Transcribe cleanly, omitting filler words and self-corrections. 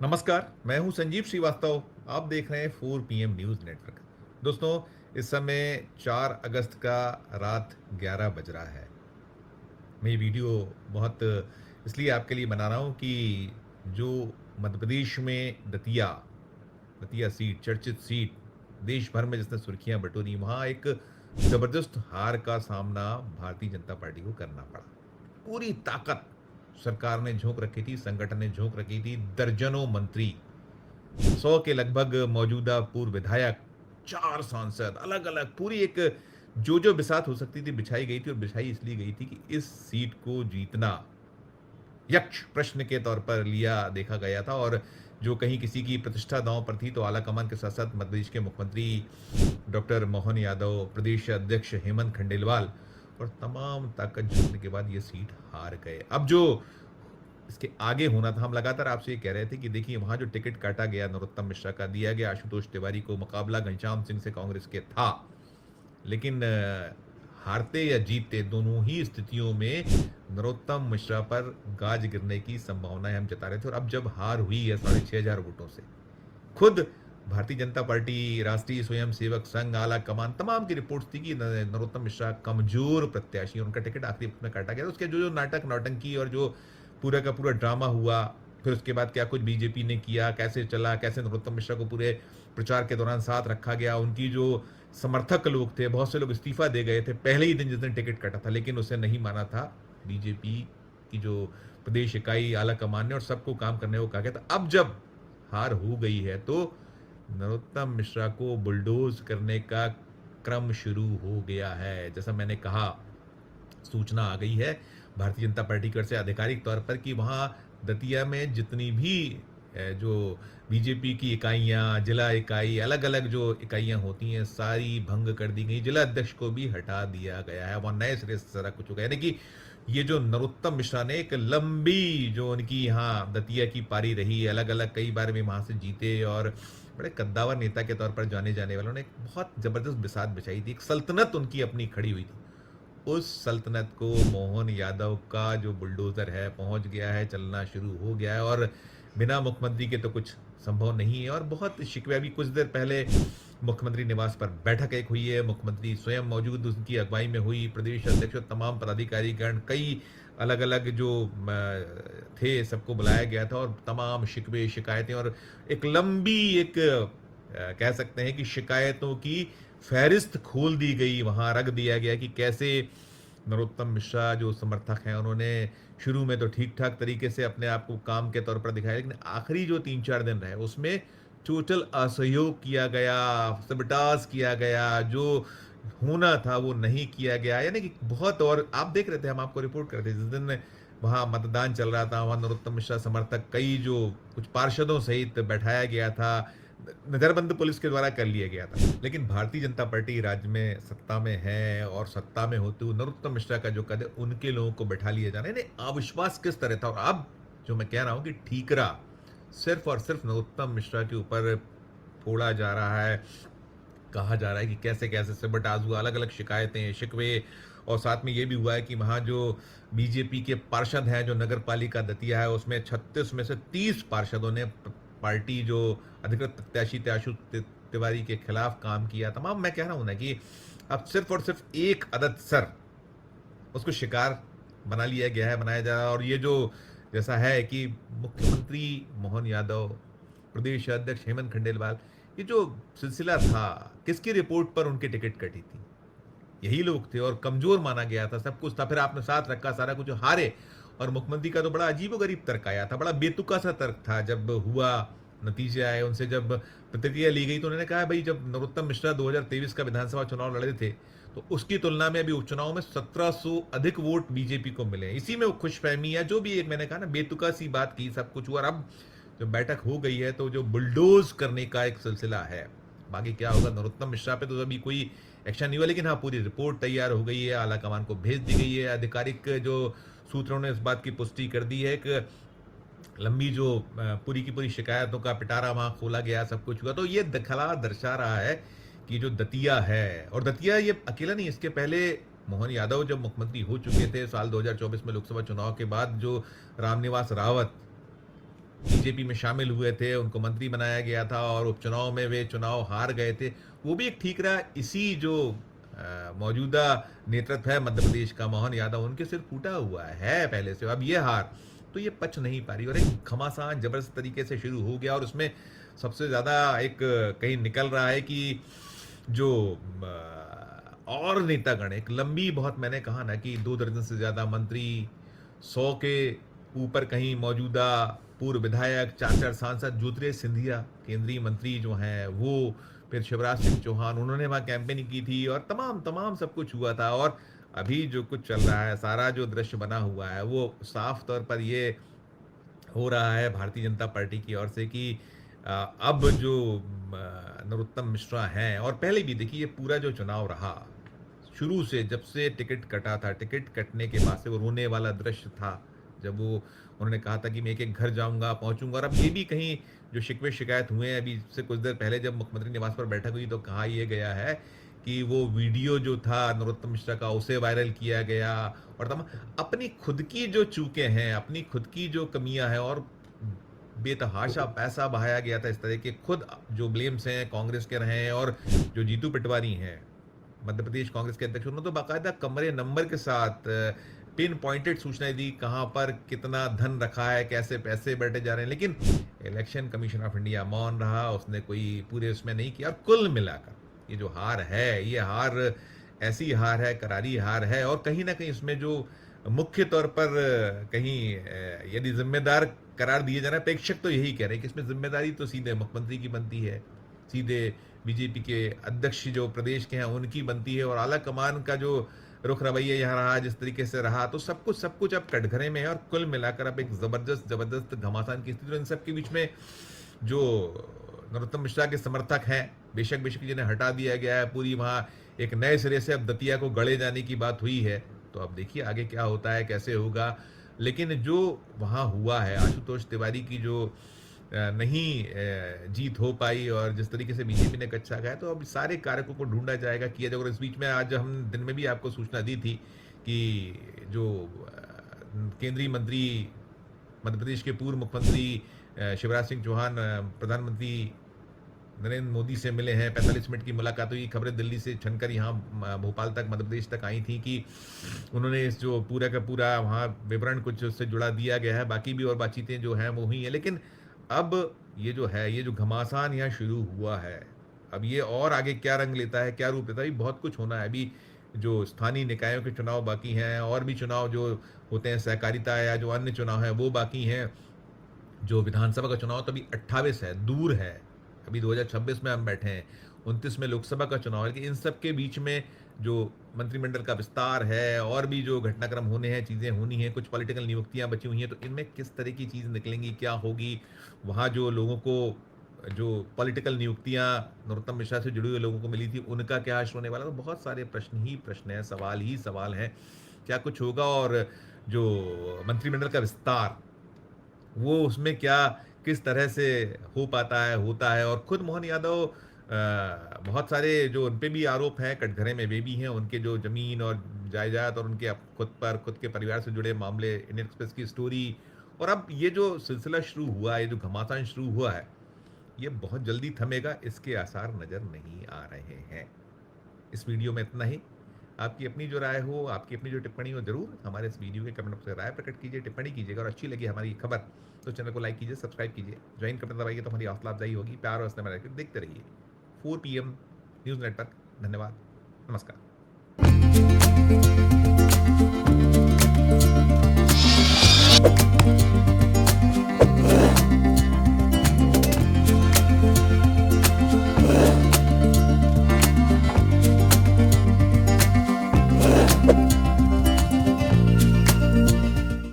नमस्कार, मैं हूं संजीव श्रीवास्तव। आप देख रहे हैं 4 पीएम न्यूज़ नेटवर्क। दोस्तों, इस समय 4 अगस्त का रात 11 बज रहा है। मैं ये वीडियो बहुत इसलिए आपके लिए बना रहा हूं कि जो मध्य प्रदेश में दतिया सीट, चर्चित सीट, देश भर में जिसने सुर्खियां बटोरी, वहां एक जबरदस्त हार का सामना भारतीय जनता पार्टी को करना पड़ा। पूरी ताकत सरकार ने झोंक रखी थी, संगठन ने झोंक रखी थी। दर्जनों मंत्री, 100 के लगभग मौजूदा पूर्व विधायक, 4 सांसद, अलग-अलग पूरी एक जो बिसात हो सकती थी बिछाई गई थी, और बिछाई इसलिए गई थी कि इस सीट को जीतना यक्ष प्रश्न के तौर पर लिया देखा गया था। और जो कहीं किसी की प्रतिष्ठा दांव पर थी, तो आलाकमान के साथ-साथ मध्य प्रदेश के मुख्यमंत्री डॉक्टर मोहन यादव, प्रदेश अध्यक्ष हेमंत खंडेलवाल और तमाम ताकत झोंकने के बाद ये सीट हार गए। अब जो इसके आगे होना था, हम लगातार आपसे ये कह रहे थे कि देखिए, वहां जो टिकट काटा गया नरोत्तम मिश्रा का, दिया गया आशुतोष तिवारी को, मुकाबला घनश्याम सिंह से कांग्रेस के था। लेकिन हारते या जीतते दोनों ही स्थितियों में नरोत्तम मिश्रा पर गाज गिरने की संभावनाएं हम जता रहे थे। और अब जब हार हुई है 6,500 वोटों से, खुद भारतीय जनता पार्टी, राष्ट्रीय स्वयंसेवक संघ, आला कमान, तमाम की रिपोर्ट्स थी कि नरोत्तम मिश्रा कमजोर प्रत्याशी, उनका टिकट आखिरी वक्त में काटा गया। उसके जो जो नाटक नौटंकी और जो पूरा का पूरा ड्रामा हुआ, फिर उसके बाद क्या कुछ बीजेपी ने किया, कैसे चला, कैसे नरोत्तम मिश्रा को पूरे प्रचार के दौरान साथ रखा गया, उनकी जो समर्थक लोग थे, बहुत से लोग इस्तीफा दे गए थे पहले ही दिन जिस दिन टिकट कटा था, लेकिन उसे नहीं माना था बीजेपी की जो प्रदेश इकाई, आला कमान ने, और सबको काम करने को कहा गया था। अब जब हार हो गई है, तो नरोत्तम मिश्रा को बुलडोज करने का क्रम शुरू हो गया है। जैसा मैंने कहा, सूचना आ गई है भारतीय जनता पार्टी की ओर से आधिकारिक तौर पर कि वहां दतिया में जितनी भी जो बीजेपी की इकाइयां, जिला इकाई, अलग अलग जो इकाइयां होती हैं, सारी भंग कर दी गई। जिला अध्यक्ष को भी हटा दिया गया है। वहां नए सिरे से सारा कुछ हो गया, यानी कि ये जो नरोत्तम मिश्रा ने एक लंबी जो उनकी यहाँ दतिया की पारी रही, अलग अलग कई बार भी वहां से जीते और बड़े कद्दावर नेता के तौर पर जाने जाने वालों ने एक बहुत जबरदस्त बिसात बिछाई थी, एक सल्तनत उनकी अपनी खड़ी हुई थी। उस सल्तनत को मोहन यादव का जो बुलडोजर है पहुंच गया है, चलना शुरू हो गया है। और बिना मुख्यमंत्री के तो कुछ संभव नहीं है। और बहुत शिकवे, अभी कुछ देर पहले मुख्यमंत्री निवास पर बैठक एक हुई है, मुख्यमंत्री स्वयं मौजूद, उनकी अगुवाई में हुई, प्रदेश अध्यक्ष और तमाम पदाधिकारीगण, कई अलग अलग जो थे, सबको बुलाया गया था, और तमाम शिकवे शिकायतें और एक लंबी एक कह सकते हैं कि शिकायतों की फहरिस्त खोल दी गई। वहां रख दिया गया कि कैसे नरोत्तम मिश्रा जो समर्थक हैं, उन्होंने शुरू में तो ठीक ठाक तरीके से अपने आप को काम के तौर पर दिखाया, लेकिन आखिरी जो 3-4 दिन रहे उसमें टोटल असहयोग किया गया, सबटास किया गया, जो होना था वो नहीं किया गया, यानी कि बहुत। और आप देख रहे थे, हम आपको रिपोर्ट करते जिस दिन वहां मतदान चल रहा था, वहां नरोत्तम मिश्रा समर्थक कई जो कुछ पार्षदों सहित बैठाया गया था, नजरबंद पुलिस के द्वारा कर लिया गया था। लेकिन भारतीय जनता पार्टी राज्य में सत्ता में है, और सत्ता में होते हुए नरोत्तम मिश्रा का जो कद है, उनके लोगों को बैठा लिया जाना, यानी अविश्वास किस तरह था। और अब जो मैं कह रहा हूं कि ठीकरा सिर्फ और सिर्फ नरोत्तम मिश्रा के ऊपर फोड़ा जा रहा है, कहा जा रहा है कि कैसे कैसे सबटाज हुआ, अलग अलग शिकायतें, शिकवे। और साथ में ये भी हुआ है कि वहाँ जो बीजेपी के पार्षद हैं, जो नगर पालिका दतिया है, उसमें 36 में से 30 पार्षदों ने पार्टी जो अधिकृत प्रत्याशी थे आशुतोष तिवारी के खिलाफ काम किया। तमाम मैं कह रहा हूँ ना कि अब सिर्फ और सिर्फ एक अदद सर, उसको शिकार बना लिया गया है, बनाया जा रहा है। और ये जो जैसा है कि मुख्यमंत्री मोहन यादव, प्रदेश अध्यक्ष हेमंत खंडेलवाल, ये जो सिलसिला था, किसकी रिपोर्ट पर उनकी टिकट कटी थी? यही लोग थे, और कमजोर माना गया था, सब कुछ था, फिर आपने साथ रखा, सारा कुछ हारे। और मुख्यमंत्री का तो बड़ा अजीबोगरीब तर्क आया था, बड़ा बेतुका सा तर्क था। जब हुआ, नतीजे आए, उनसे जब प्रतिक्रिया ली गई, तो उन्होंने कहा भाई, जब नरोत्तम मिश्रा 2023 का विधानसभा चुनाव लड़े थे, तो उसकी तुलना में अभी उपचुनाव में 1700 अधिक वोट बीजेपी को मिले। इसी में वो खुशफहमी है, जो भी एक मैंने कहा ना, बेतुका सी बात की, सब कुछ हुआ। और अब जब बैठक हो गई है, तो जो बुलडोज करने का एक सिलसिला है, बाकी क्या होगा नरोत्तम मिश्रा पे तो अभी कोई एक्शन नहीं हुआ। लेकिन हाँ, पूरी रिपोर्ट तैयार हो गई है, आला कमान को भेज दी गई है। आधिकारिक जो सूत्रों ने इस बात की पुष्टि कर दी है कि लंबी जो पूरी की पूरी शिकायतों का पिटारा वहां खोला गया, सब कुछ हुआ। तो ये दखला दर्शा रहा है कि जो दतिया है, और दतिया ये अकेला नहीं, इसके पहले मोहन यादव जब मुख्यमंत्री हो चुके थे साल 2024 में लोकसभा चुनाव के बाद, जो रामनिवास रावत बीजेपी में शामिल हुए थे, उनको मंत्री बनाया गया था और उपचुनाव में वे चुनाव हार गए थे, वो भी एक ठीक रहा। इसी जो मौजूदा नेतृत्व है मध्य प्रदेश का, मोहन यादव, उनके सिर फूटा हुआ है पहले से। अब ये हार तो ये पच नहीं पा रही और एक घमासान जबरदस्त तरीके से शुरू हो गया और उसमें सबसे ज़्यादा एक कहीं निकल रहा है कि जो और नेतागण, एक लंबी बहुत, मैंने कहा ना कि 2 दर्जन से ज़्यादा मंत्री, 100 के ऊपर कहीं मौजूदा पूर्व विधायक, 4-4 सांसद, ज्योतिरादित्य सिंधिया केंद्रीय मंत्री जो हैं वो, फिर शिवराज सिंह चौहान, उन्होंने वहाँ कैंपेनिंग की थी और तमाम सब कुछ हुआ था। और अभी जो कुछ चल रहा है, सारा जो दृश्य बना हुआ है, वो साफ तौर पर ये हो रहा है भारतीय जनता पार्टी की ओर से कि अब जो नरोत्तम मिश्रा हैं, और पहले भी देखिए ये पूरा जो चुनाव रहा, शुरू से जब से टिकट कटा था, टिकट कटने के बाद से वो रोने वाला दृश्य था, जब वो उन्होंने कहा था कि मैं एक-एक घर जाऊँगा, पहुँचूँगा। और अब ये भी कहीं जो शिकवे शिकायत हुए हैं, अभी से कुछ देर पहले जब मुख्यमंत्री निवास पर बैठक हुई तो कहा ये गया है कि वो वीडियो जो था नरोत्तम मिश्रा का, उसे वायरल किया गया और अपनी खुद की जो चूकें हैं, अपनी खुद की जो कमियां हैं और बेतहाशा पैसा बहाया गया था इस तरह के, खुद जो ब्लेम्स हैं कांग्रेस के रहे हैं। और जो जीतू पटवारी हैं मध्य प्रदेश कांग्रेस के अध्यक्ष, उन्होंने तो बाकायदा कमरे नंबर के साथ पिन पॉइंटेड सूचनाएं दी, कहां पर कितना धन रखा है, कैसे पैसे बैठे जा रहे हैं। लेकिन इलेक्शन कमीशन ऑफ इंडिया मौन रहा, उसने कोई पूरे उसमें नहीं किया। और कुल मिलाकर ये जो हार है, ये हार ऐसी हार है, करारी हार है। और कहीं ना कहीं इसमें जो मुख्य तौर पर कहीं यदि जिम्मेदार करार दिए जा रहे हैं, प्रेक्षक तो यही कह रहे हैं कि इसमें जिम्मेदारी तो सीधे मुख्यमंत्री की बनती है, सीधे बीजेपी के अध्यक्ष जो प्रदेश के हैं उनकी बनती है। और आला कमान का जो रुख रवैया यहाँ रहा, जिस तरीके से रहा, तो सब कुछ अब कटघरे में है। और कुल मिलाकर अब एक जबरदस्त घमासान की स्थिति। इन सब के बीच में जो नरोत्तम मिश्रा के समर्थक हैं, बेशक जिन्हें हटा दिया गया है, पूरी वहाँ एक नए सिरे से अब दतिया को गढ़े जाने की बात हुई है। तो अब देखिए आगे क्या होता है, कैसे होगा। लेकिन जो वहाँ हुआ है, आशुतोष तिवारी की जो नहीं जीत हो पाई और जिस तरीके से बीजेपी ने कच्चा खाया, तो अब सारे कारकों को ढूंढा जाएगा, किया जाएगा। और इस बीच में आज हम दिन में भी आपको सूचना दी थी कि जो केंद्रीय मंत्री, मध्य प्रदेश के पूर्व मुख्यमंत्री शिवराज सिंह चौहान प्रधानमंत्री नरेंद्र मोदी से मिले हैं। 45 मिनट की मुलाकात हुई। खबरें दिल्ली से छनकर यहाँ भोपाल तक, मध्य प्रदेश तक आई थी कि उन्होंने इस जो पूरा का पूरा वहाँ विवरण कुछ उससे जुड़ा दिया गया है। बाकी भी और बातचीतें जो हैं वो हुई हैं। लेकिन अब ये जो है, ये जो घमासान यहाँ शुरू हुआ है, अब ये और आगे क्या रंग लेता है, क्या रूप लेता है, बहुत कुछ होना है। अभी जो स्थानीय निकायों के चुनाव बाकी हैं, और भी चुनाव जो होते हैं सहकारिता या जो अन्य चुनाव हैं वो बाकी हैं। जो विधानसभा का चुनाव तो अभी 28 है, दूर है। अभी 2026 में हम बैठे हैं, 29 में लोकसभा का चुनाव है। लेकिन इन सब के बीच में जो मंत्रिमंडल का विस्तार है, और भी जो घटनाक्रम होने हैं, चीज़ें होनी हैं, कुछ पॉलिटिकल नियुक्तियां बची हुई हैं, तो इनमें किस तरह की चीज़ निकलेंगी, क्या होगी। वहाँ जो लोगों को जो पॉलिटिकल नियुक्तियां नरोत्तम मिश्रा से जुड़े हुए लोगों को मिली थी, उनका क्या हाल होने वाला। तो बहुत सारे प्रश्न ही प्रश्न हैं, सवाल ही सवाल हैं, क्या कुछ होगा। और जो मंत्रिमंडल का विस्तार, वो उसमें क्या किस तरह से हो पाता है, होता है। और खुद मोहन यादव बहुत सारे जो उन पे भी आरोप हैं, कटघरे में वे भी हैं, उनके जो ज़मीन और जायदाद और उनके खुद के परिवार से जुड़े मामले, इंडियन एक्सप्रेस की स्टोरी। और अब ये जो सिलसिला शुरू हुआ है, ये जो घमासान शुरू हुआ है, ये बहुत जल्दी थमेगा, इसके आसार नज़र नहीं आ रहे हैं। इस वीडियो में इतना ही। आपकी अपनी जो राय हो, आपकी अपनी जो टिप्पणी हो, ज़रूर हमारे इस वीडियो के कमेंट बॉक्स में राय प्रकट कीजिए, टिप्पणी कीजिएगा। और अच्छी लगी हमारी खबर तो चैनल को लाइक कीजिए, सब्सक्राइब कीजिए, ज्वाइन करना दबाइए, तो हमारी हौसला अफजाई होगी। प्यार और स्नेह में देखते रहिए 4 PM न्यूज़ नेटवर्क। धन्यवाद, नमस्कार।